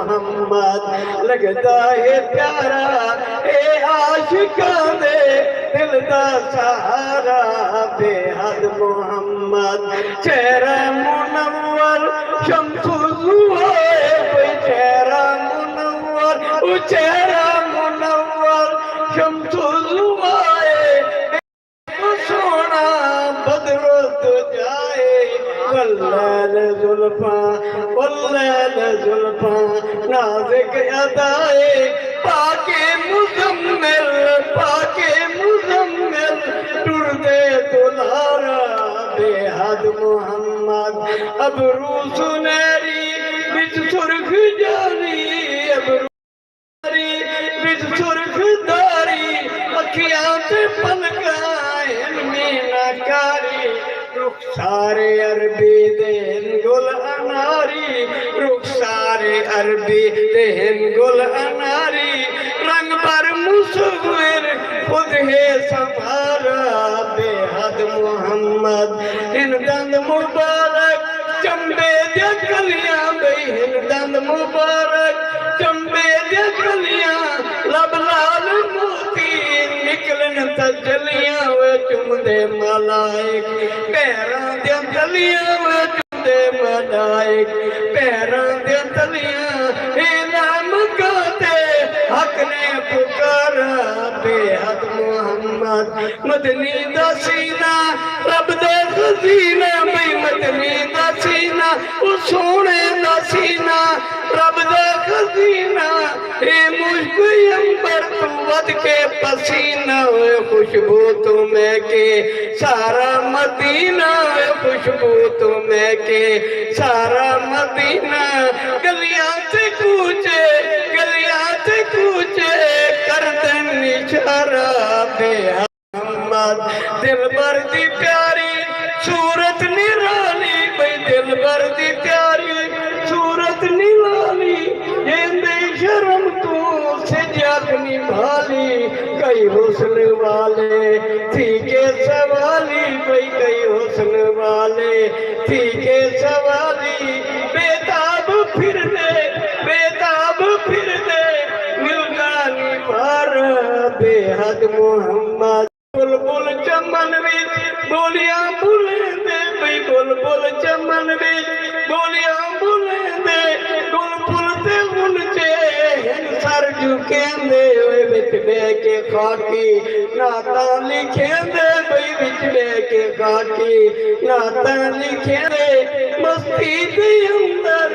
محمد لگتا ہے پیارا اے عاشقاں دے دل دا سہارا بے حد محمد چہرہ منور شمس الضحا کوئی چہرہ منور چہرہ منور شمس الضحا سونا بدر جائے واللیل زلفاں نازک ادائے پاک مزمل ٹر دے دلارا بے حد محمد ابرو سنہری بچ سرخ جاری ابرو بچ سرخ داری اکھیاں تے پلکائیں میناکاری رخسار عربی دہن گل اناری رخسار عربی دہن گل اناری رنگ بر مصور خود ہے سنوارا بے حد محمد ان دند مبارک چمبے دیا کلیاں بھئی ان دند مبارک چمبے دیا کلیاں لب لال موتی نکلن تجلیاں وے چم دے ملائک پیران دیا تلیاں وے چم دے ملائک پیران دیا تلیاں نام کہتے حق نے پکارا بے حد محمد مدنی دا سینہ رب دے خزینہ بھئی مدنی دا سینہ سونے دا سینہ رب دے خزینہ اے مشک امبر تو ود کے پسینہ ہوئے خوشبو تمہیں کے سارا مدینہ ہوئے خوشبو تمہیں کے سارا مدینہ گلیاں سے کوچے کردن اشارہ بے حد محمد دل بر دی پیاری صورت نرالی بھئی دل بر دی پیاری صورت نرالی جیندے شرم تو سے جاکنی بھالی کئی حسن والے تھی کے سوالی بھئی کئی حسن والے تھی کے سوالی بیتاب پھر دے ملکانی بھار بے حد محمد بلبل چمن وچ بولیاں بولیں دے بھئی بلبل چمن وچ بولیاں بولیں دے بلبل تے اونچے سر جھکیں دے ہوئے وچ بے کے خاکی نعتاں لکھیں دے بھئی وچ بے کے خاکی نعتاں لکھیں دے مستی دے اندر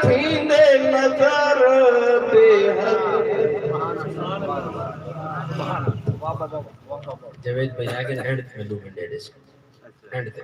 تھیندے نظر بے حد جاوید بھائی آگے اینڈ میں 2 منٹ